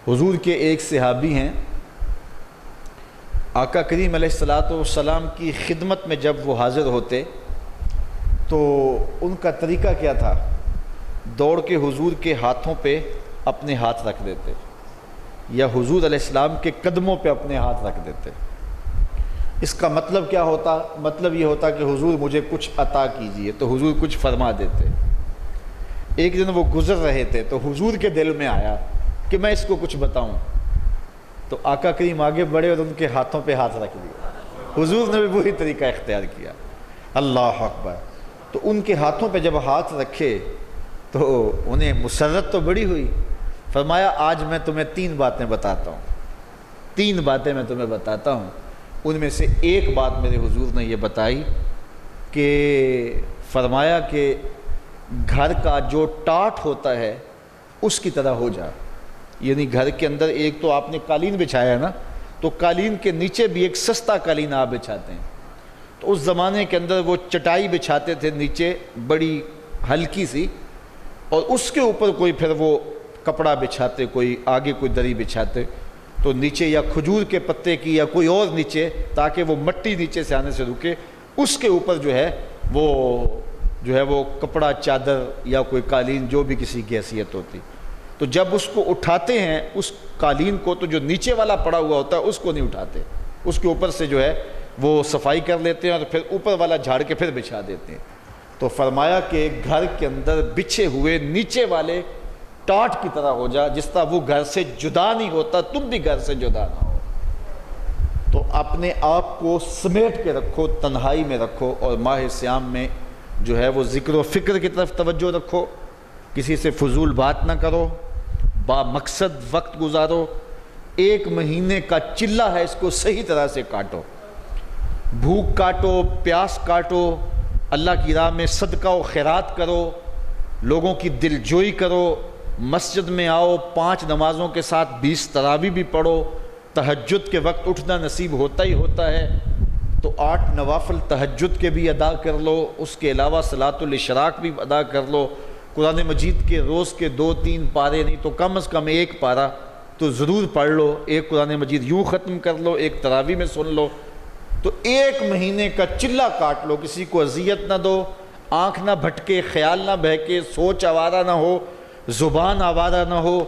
حضور کے ایک صحابی ہیں، آقا کریم علیہ الصلاۃ والسلام کی خدمت میں جب وہ حاضر ہوتے تو ان کا طریقہ کیا تھا؟ دوڑ کے حضور کے ہاتھوں پہ اپنے ہاتھ رکھ دیتے یا حضور علیہ السلام کے قدموں پہ اپنے ہاتھ رکھ دیتے۔ اس کا مطلب کیا ہوتا؟ مطلب یہ ہوتا کہ حضور مجھے کچھ عطا کیجئے، تو حضور کچھ فرما دیتے۔ ایک دن وہ گزر رہے تھے تو حضور کے دل میں آیا کہ میں اس کو کچھ بتاؤں، تو آقا کریم آگے بڑھے اور ان کے ہاتھوں پہ ہاتھ رکھ دیا۔ حضور نے بھی وہی طریقہ اختیار کیا۔ اللہ اکبر۔ تو ان کے ہاتھوں پہ جب ہاتھ رکھے تو انہیں مسرت تو بڑی ہوئی۔ فرمایا آج میں تمہیں 3 باتیں بتاتا ہوں، 3 باتیں میں تمہیں بتاتا ہوں۔ ان میں سے ایک بات میرے حضور نے یہ بتائی کہ فرمایا کہ گھر کا جو ٹاٹ ہوتا ہے اس کی طرح ہو جا، یعنی گھر کے اندر ایک تو آپ نے قالین بچھایا ہے نا، تو قالین کے نیچے بھی ایک سستا قالین آپ بچھاتے ہیں، تو اس زمانے کے اندر وہ چٹائی بچھاتے تھے نیچے بڑی ہلکی سی، اور اس کے اوپر کوئی پھر وہ کپڑا بچھاتے، کوئی آگے کوئی دری بچھاتے، تو نیچے یا کھجور کے پتے کی یا کوئی اور نیچے، تاکہ وہ مٹی نیچے سے آنے سے رکے، اس کے اوپر جو ہے وہ کپڑا، چادر یا کوئی قالین جو بھی کسی کی حیثیت ہوتی۔ تو جب اس کو اٹھاتے ہیں اس قالین کو، تو جو نیچے والا پڑا ہوا ہوتا ہے اس کو نہیں اٹھاتے، اس کے اوپر سے جو ہے وہ صفائی کر لیتے ہیں اور پھر اوپر والا جھاڑ کے پھر بچھا دیتے ہیں۔ تو فرمایا کہ گھر کے اندر بچھے ہوئے نیچے والے ٹاٹ کی طرح ہو جا، جس طرح وہ گھر سے جدا نہیں ہوتا تم بھی گھر سے جدا نہ ہو۔ تو اپنے آپ کو سمیٹ کے رکھو، تنہائی میں رکھو، اور ماہ صیام میں جو ہے وہ ذکر و فکر کی طرف توجہ رکھو، کسی سے فضول بات نہ کرو، با مقصد وقت گزارو۔ 1 مہینے کا چلہ ہے، اس کو صحیح طرح سے کاٹو، بھوک کاٹو، پیاس کاٹو، اللہ کی راہ میں صدقہ و خیرات کرو، لوگوں کی دل جوئی کرو، مسجد میں آؤ، 5 نمازوں کے ساتھ 20 تراویح بھی پڑھو، تہجد کے وقت اٹھنا نصیب ہوتا ہی ہوتا ہے تو 8 نوافل تہجد کے بھی ادا کر لو، اس کے علاوہ صلاۃ الاشراق بھی ادا کر لو، قرآن مجید کے روز کے 2-3 پارے نہیں تو کم از کم 1 پارہ تو ضرور پڑھ لو، 1 قرآن مجید یوں ختم کر لو، 1 تراویح میں سن لو۔ تو 1 مہینے کا چلہ کاٹ لو، کسی کو اذیت نہ دو، آنکھ نہ بھٹکے، خیال نہ بہکے، سوچ آوارہ نہ ہو، زبان آوارہ نہ ہو،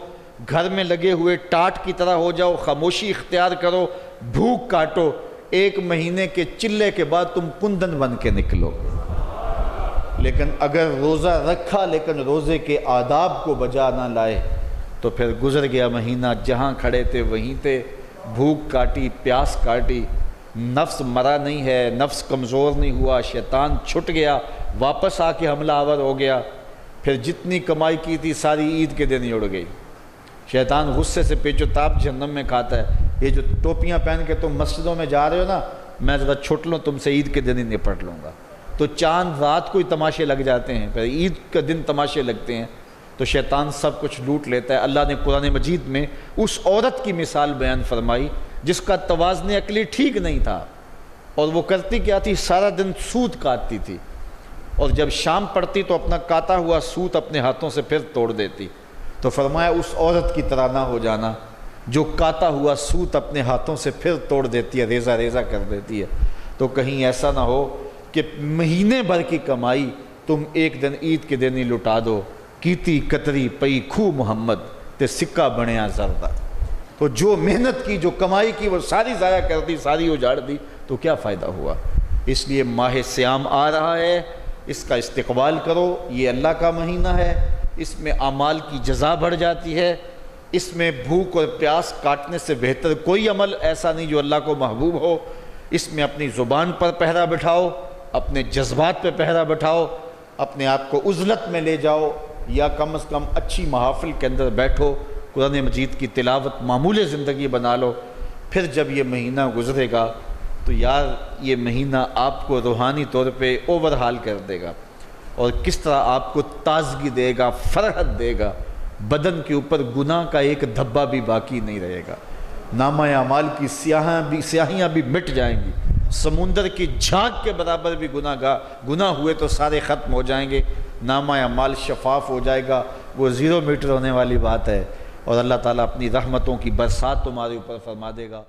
گھر میں لگے ہوئے ٹاٹ کی طرح ہو جاؤ، خاموشی اختیار کرو، بھوک کاٹو۔ 1 مہینے کے چلے کے بعد تم کندن بن کے نکلو۔ لیکن اگر روزہ رکھا لیکن روزے کے آداب کو بجا نہ لائے تو پھر گزر گیا مہینہ، جہاں کھڑے تھے وہیں تھے، بھوک کاٹی، پیاس کاٹی، نفس مرا نہیں ہے، نفس کمزور نہیں ہوا، شیطان چھٹ گیا، واپس آ کے حملہ آور ہو گیا، پھر جتنی کمائی کی تھی ساری عید کے دن ہی اڑ گئی۔ شیطان غصے سے پیچو تاب جہنم میں کھاتا ہے، یہ جو ٹوپیاں پہن کے تم مسجدوں میں جا رہے ہو نا، میں ذرا چھٹ لوں تم سے، عید کے دن ہی نپٹ لوں گا۔ تو چاند رات کو ہی تماشے لگ جاتے ہیں، پھر عید کا دن تماشے لگتے ہیں، تو شیطان سب کچھ لوٹ لیتا ہے۔ اللہ نے قرآن مجید میں اس عورت کی مثال بیان فرمائی جس کا توازن عقلی ٹھیک نہیں تھا، اور وہ کرتی کیا تھی؟ سارا دن سوت کاٹتی تھی، اور جب شام پڑتی تو اپنا کاتا ہوا سوت اپنے ہاتھوں سے پھر توڑ دیتی۔ تو فرمایا اس عورت کی طرح نہ ہو جانا جو کاتا ہوا سوت اپنے ہاتھوں سے پھر توڑ دیتی ہے، ریزہ ریزہ کر دیتی ہے۔ تو کہیں ایسا نہ ہو کہ مہینے بھر کی کمائی تم ایک دن عید کے دن ہی لٹا دو۔ کیتی کتری پئی کھو محمد تے سکہ بنیا زردہ۔ تو جو محنت کی، جو کمائی کی، وہ ساری ضائع کر دی، ساری اجاڑ دی، تو کیا فائدہ ہوا؟ اس لیے ماہ صیام آ رہا ہے، اس کا استقبال کرو۔ یہ اللہ کا مہینہ ہے، اس میں اعمال کی جزا بڑھ جاتی ہے، اس میں بھوک اور پیاس کاٹنے سے بہتر کوئی عمل ایسا نہیں جو اللہ کو محبوب ہو۔ اس میں اپنی زبان پر پہرا بٹھاؤ، اپنے جذبات پہ پہرا بٹھاؤ، اپنے آپ کو عزلت میں لے جاؤ، یا کم از کم اچھی محافل کے اندر بیٹھو، قرآن مجید کی تلاوت معمول زندگی بنا لو۔ پھر جب یہ مہینہ گزرے گا تو یار یہ مہینہ آپ کو روحانی طور پہ اوور ہال کر دے گا، اور کس طرح آپ کو تازگی دے گا، فرحت دے گا، بدن کے اوپر گناہ کا ایک دھبا بھی باقی نہیں رہے گا، نامہ اعمال کی سیاہیاں بھی مٹ جائیں گی، سمندر کی جھانک کے برابر بھی گناہ ہوئے تو سارے ختم ہو جائیں گے، نامہ اعمال شفاف ہو جائے گا۔ وہ 0 میٹر ہونے والی بات ہے، اور اللہ تعالیٰ اپنی رحمتوں کی برسات تمہارے اوپر فرما دے گا۔